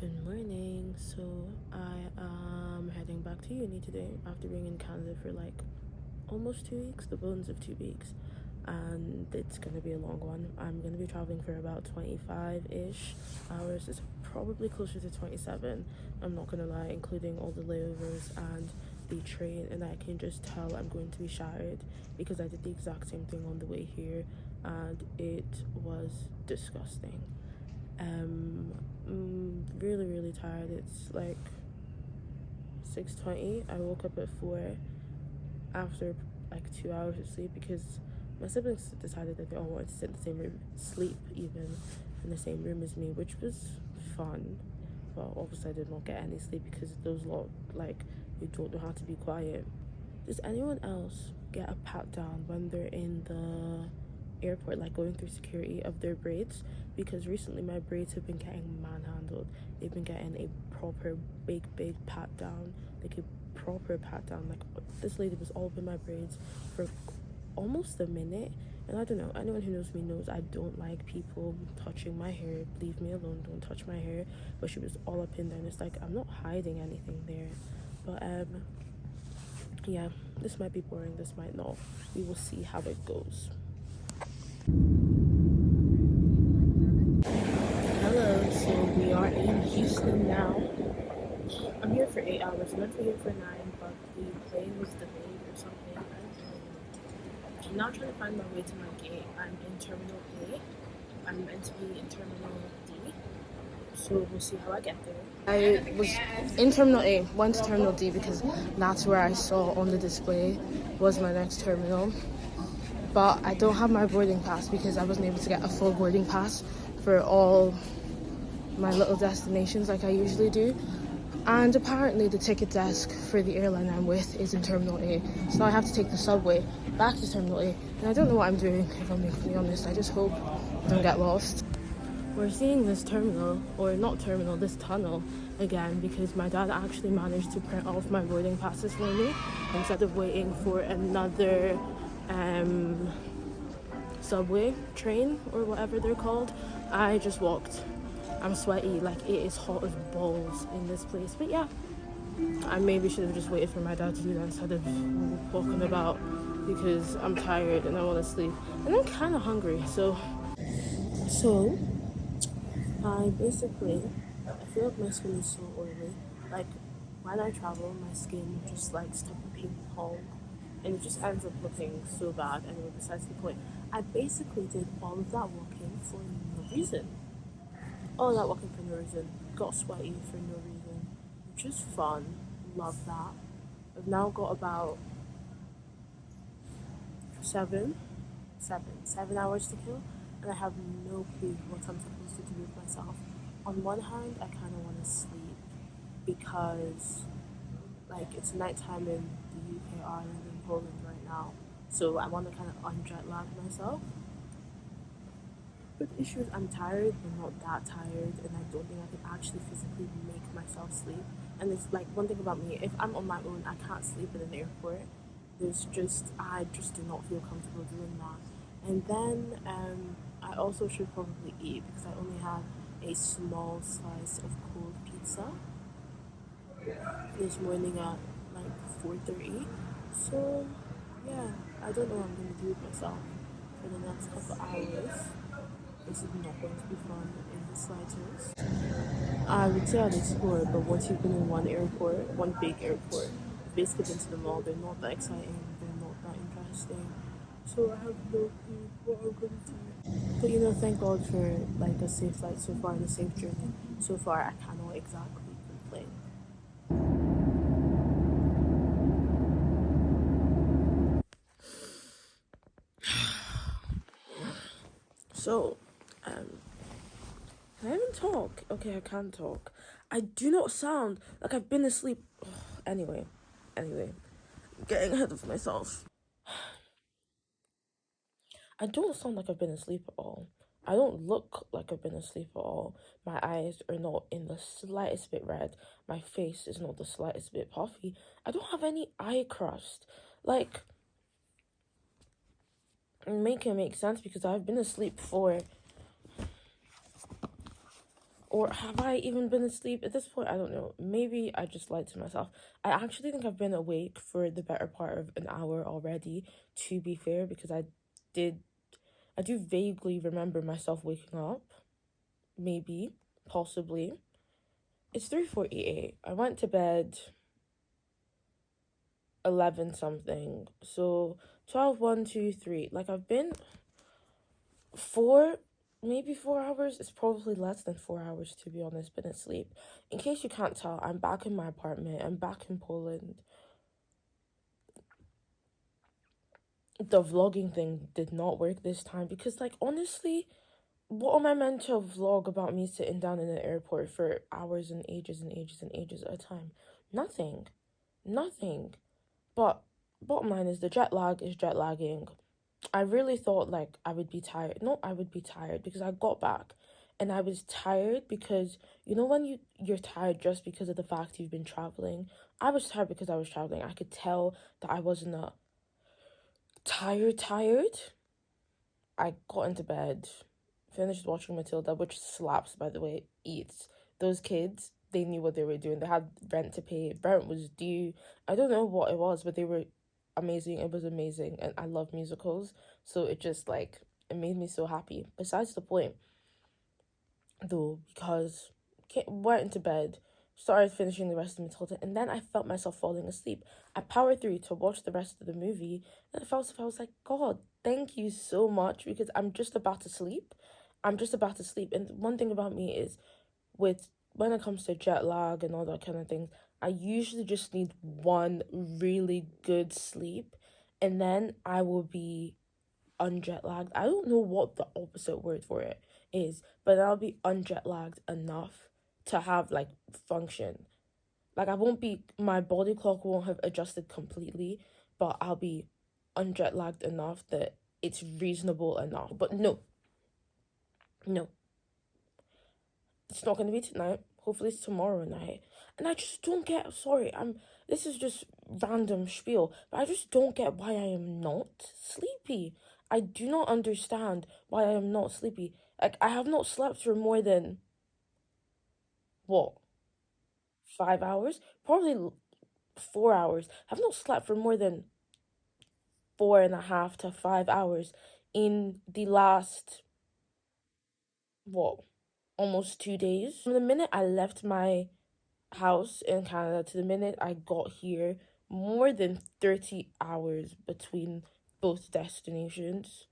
Good morning. So I am heading back to uni today after being in Canada for like almost 2 weeks, the bones of 2 weeks, and it's gonna be a long one. I'm gonna be traveling for about 25-ish hours. It's probably closer to 27. I'm not gonna lie, including all the layovers and the train, and I can just tell I'm going to be shattered because I did the exact same thing on the way here, and it was disgusting. Really tired. It's like 6:20. I woke up at 4 after like 2 hours of sleep because my siblings decided that they all wanted to sit in the same room, sleep even in the same room as me, which was fun. But obviously I did not get any sleep because those lot, like, you don't know how to be quiet. Does anyone else get a pat down when they're in the airport, like going through security, of their braids? Because recently my braids have been getting manhandled. They've been getting a proper big pat down, like a proper pat down. Like, this lady was all up in my braids for almost a minute, and I don't know, anyone who knows me knows I don't like people touching my hair. Leave me alone, don't touch my hair. But she was all up in there, and it's like, I'm not hiding anything there. But yeah, this might be boring, this might not. We will see how it goes. Hello, so we are in Houston now. I'm here for 8 hours. I'm meant to be here for 9, but the plane was delayed or something. I don't know. I'm now trying to find my way to my gate. I'm in Terminal A. I'm meant to be in Terminal D. So we'll see how I get there. I was in Terminal A, went to Terminal D because that's where I saw on the display was my next terminal. But I don't have my boarding pass because I wasn't able to get a full boarding pass for all my little destinations like I usually do. And apparently the ticket desk for the airline I'm with is in Terminal A. So I have to take the subway back to Terminal A. And I don't know what I'm doing, if I'm being completely honest. I just hope I don't get lost. We're seeing this terminal, or not terminal, this tunnel again because my dad actually managed to print off my boarding passes for me instead of waiting for another subway train or whatever they're called. I just walked. I'm sweaty, like it is hot as balls in this place. But yeah, I maybe should have just waited for my dad to do that instead of walking about because I'm tired and I want to sleep and I'm kind of hungry. So I feel like my skin is so oily. Like, when I travel, my skin just likes to ping pong, and it just ends up looking so bad. Anyway, besides the point, I basically did all of that walking for no reason. All of that walking for no reason. Got sweaty for no reason. Which is fun. Love that. I've now got about 7 hours to kill, and I have no clue what I'm supposed to do with myself. On one hand, I kind of want to sleep because, like, it's nighttime in the UK, Ireland, and Poland right now, so I want to kind of unjet lag myself. But the issue is I'm tired, but not that tired, and I don't think I can actually physically make myself sleep. And it's like, one thing about me, if I'm on my own, I can't sleep in an airport. I just do not feel comfortable doing that. And then I also should probably eat because I only had a small slice of cold pizza this morning at like 4:30. So yeah, I don't know what I'm gonna do with myself for the next couple hours. This is not going to be fun in the slightest. I would say I'd explore, but once you've been in one big airport, you've basically been to them all. They're not that exciting, they're not that interesting. So I have no clue what I'm gonna do. But thank God for like a safe flight so far and a safe journey. So far, I cannot exactly complain. So, can I even talk? Okay, I can talk. I do not sound like I've been asleep. Anyway, getting ahead of myself. I don't sound like I've been asleep at all. I don't look like I've been asleep at all. My eyes are not in the slightest bit red. My face is not the slightest bit puffy. I don't have any eye crust. Like, make it make sense because I've been asleep for Or have I even been asleep? At this point, I don't know. Maybe I just lied to myself. I actually think I've been awake for the better part of an hour already, to be fair, because did I do vaguely remember myself waking up. Maybe, possibly. It's 3:48. I went to bed 11 something. So 12, 1, 2, 3. Like I've been 4, maybe 4 hours. It's probably less than 4 hours, to be honest, been asleep. In case you can't tell, I'm back in my apartment. I'm back in Poland. The vlogging thing did not work this time because, like, honestly, what am I meant to vlog about me sitting down in an airport for hours and ages and ages and ages at a time? Nothing. Nothing. But bottom line is the jet lag is jet lagging. I really thought like I would be tired. No, I would be tired because I got back and I was tired because you know when you're tired just because of the fact you've been traveling. I was tired because I was traveling. I could tell that I wasn't a tired. I got into bed, finished watching Matilda, which slaps, by the way. Eats. Those kids, they knew what they were doing. They had rent to pay. Rent was due. I don't know what it was, but they were amazing. It was amazing. And I love musicals. So it just, like, it made me so happy. Besides the point, though, because went into bed, started finishing the rest of Matilda, and then I felt myself falling asleep. I powered through to watch the rest of the movie, and I was like, God, thank you so much, because I'm just about to sleep. I'm just about to sleep. And one thing about me is, with when it comes to jet lag and all that kind of thing, I usually just need one really good sleep, and then I will be unjet lagged. I don't know what the opposite word for it is, but I'll be unjet lagged enough to have like function. Like I won't be my body clock won't have adjusted completely, but I'll be unjet lagged enough that it's reasonable enough. But no, no, it's not gonna be tonight. Hopefully it's tomorrow night. And I just don't get sorry, this is just random spiel, but I just don't get why I am not sleepy. I do not understand why I am not sleepy. Like I have not slept for more than what, 5 hours? Probably 4 hours. I've not slept for more than 4.5 to 5 hours in the last what, almost 2 days. From the minute I left my house in Canada to the minute I got here, more than 30 hours between both destinations.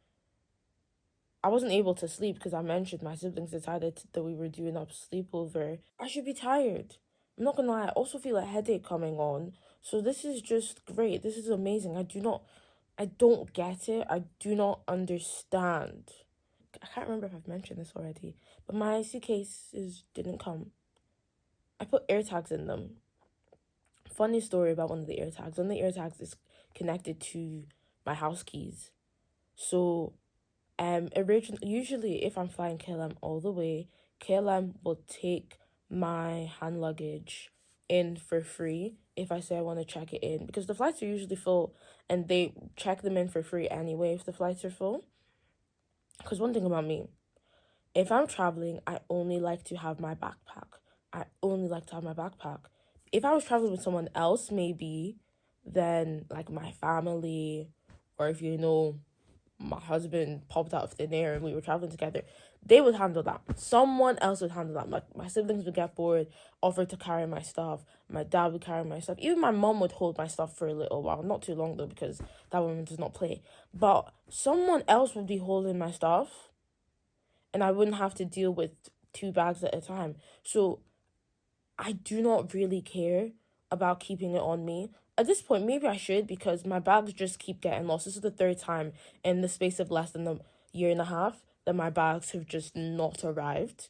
I wasn't able to sleep because I mentioned my siblings decided that we were doing a sleepover. I should be tired. I'm not gonna lie, I also feel a headache coming on. So this is just great. This is amazing. I don't get it. I do not understand. I can't remember if I've mentioned this already, but my suitcases didn't come. I put AirTags in them. Funny story about one of the AirTags. One of the AirTags is connected to my house keys. So, usually if I'm flying KLM all the way, KLM will take my hand luggage in for free if I say I want to check it in, because the flights are usually full and they check them in for free anyway if the flights are full. Because one thing about me, if I'm traveling, I only like to have my backpack. I only like to have my backpack. If I was traveling with someone else, maybe, then like my family, or if you know, my husband popped out of thin air and we were traveling together, they would handle that. Someone else would handle that. My siblings would get bored, offer to carry my stuff. My dad would carry my stuff. Even my mom would hold my stuff for a little while. Not too long though, because that woman does not play. But someone else would be holding my stuff and I wouldn't have to deal with 2 bags at a time. So I do not really care about keeping it on me. At this point, maybe I should, because my bags just keep getting lost. This is the third time in the space of less than a year and a half that my bags have just not arrived.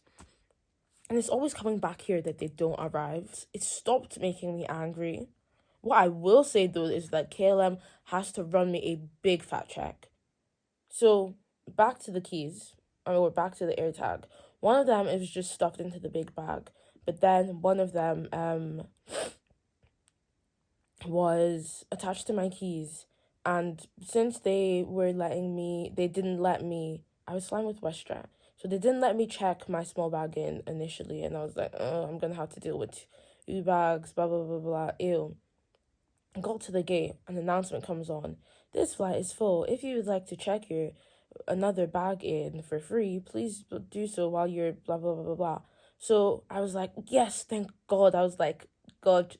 And it's always coming back here that they don't arrive. It stopped making me angry. What I will say though is that KLM has to run me a big fat check. So back to the keys, or back to the AirTag. One of them is just stuffed into the big bag, but then one of them was attached to my keys, and since they didn't let me. I was flying with WestJet. So they didn't let me check my small bag in initially, and I was like, oh, I'm gonna have to deal with 2 bags, blah blah blah blah. Ew. I got to the gate, an announcement comes on. This flight is full. If you would like to check your another bag in for free, please do so while you're blah blah blah blah blah. So I was like, yes, thank God. I was like, God,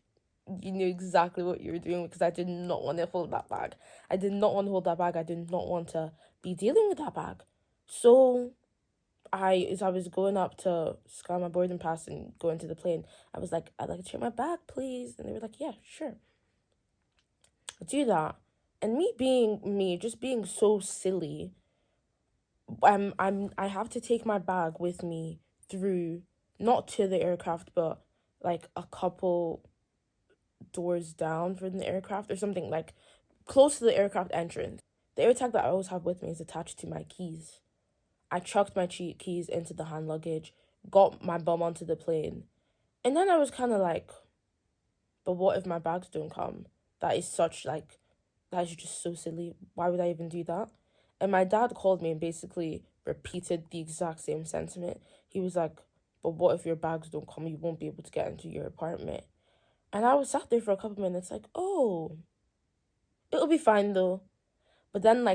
you knew exactly what you were doing because I did not want to hold that bag. I did not want to hold that bag. I did not want to be dealing with that bag. So as I was going up to scan my boarding pass and go into the plane, I was like, I'd like to check my bag, please. And they were like, yeah, sure. I do that. And me being me, just being so silly, I have to take my bag with me through, not to the aircraft, but like a couple doors down from the aircraft or something, like close to the aircraft entrance. The AirTag that I always have with me is attached to my keys. I chucked my keys into the hand luggage, got my bum onto the plane, and then I was kind of like, but what if my bags don't come? That is such like, that is just so silly. Why would I even do that? And my dad called me and basically repeated the exact same sentiment. He was like, but what if your bags don't come? You won't be able to get into your apartment. And I was sat there for a couple minutes like, oh, it'll be fine though. But then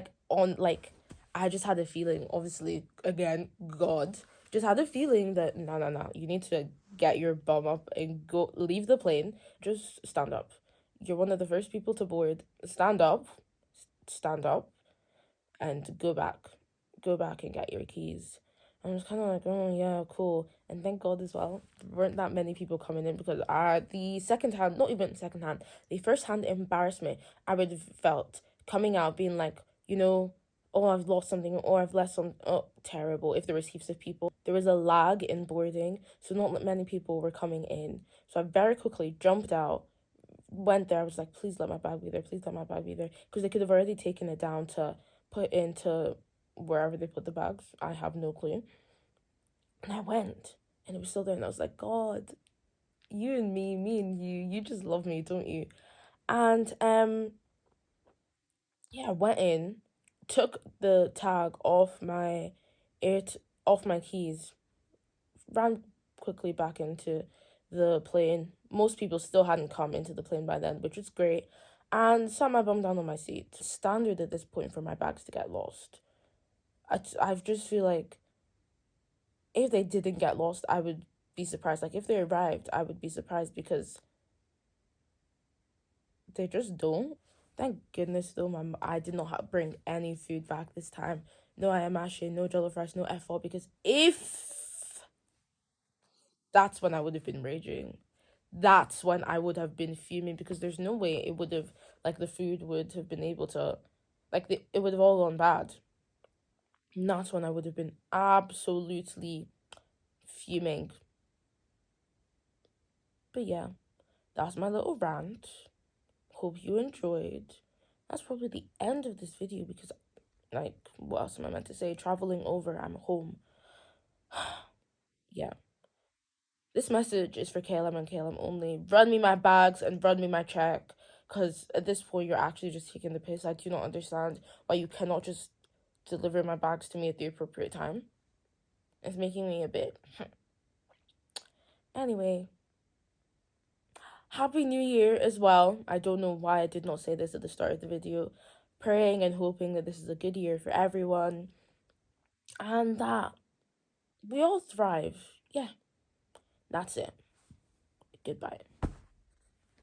I just had a feeling, obviously, again, God, just had a feeling that no, you need to get your bum up and go leave the plane. Just stand up. You're one of the first people to board. Stand up, and go back and get your keys. I was kind of like, oh yeah, cool. And thank God as well, there weren't that many people coming in because the second hand, not even second hand, the first hand embarrassment I would have felt coming out being like, oh, I've lost something or I've left some, oh, terrible. If there was heaps of people, there was a lag in boarding, so not many people were coming in. So I very quickly jumped out, went there. I was like, please let my bag be there. Please let my bag be there. Because they could have already taken it down to put into wherever they put the bags. I have no clue. And I went and it was still there. And I was like, God, you and me and you just love me, don't you? And yeah, I went in, took the tag off my off my keys, ran quickly back into the plane. Most people still hadn't come into the plane by then, which was great. And sat my bum down on my seat. Standard at this point for my bags to get lost. I just feel like if they didn't get lost, I would be surprised. Like if they arrived, I would be surprised because they just don't. Thank goodness though, I did not bring any food back this time. No ayamashi, no jollof rice, no F all, because if that's when I would have been raging. That's when I would have been fuming because there's no way it would have, like, the food would have been able to, it would have all gone bad. And that's when I would have been absolutely fuming. But yeah, that's my little rant. Hope you enjoyed. That's probably the end of this video because, like, what else am I meant to say? Traveling over, I'm home. Yeah. This message is for KLM and KLM only. Run me my bags and run me my check. Because at this point, you're actually just taking the piss. I do not understand why you cannot just deliver my bags to me at the appropriate time. It's making me a bit. Anyway, Happy New Year as well. I don't know why I did not say this at the start of the video. Praying and hoping that this is a good year for everyone. And that we all thrive. Yeah, that's it. Goodbye.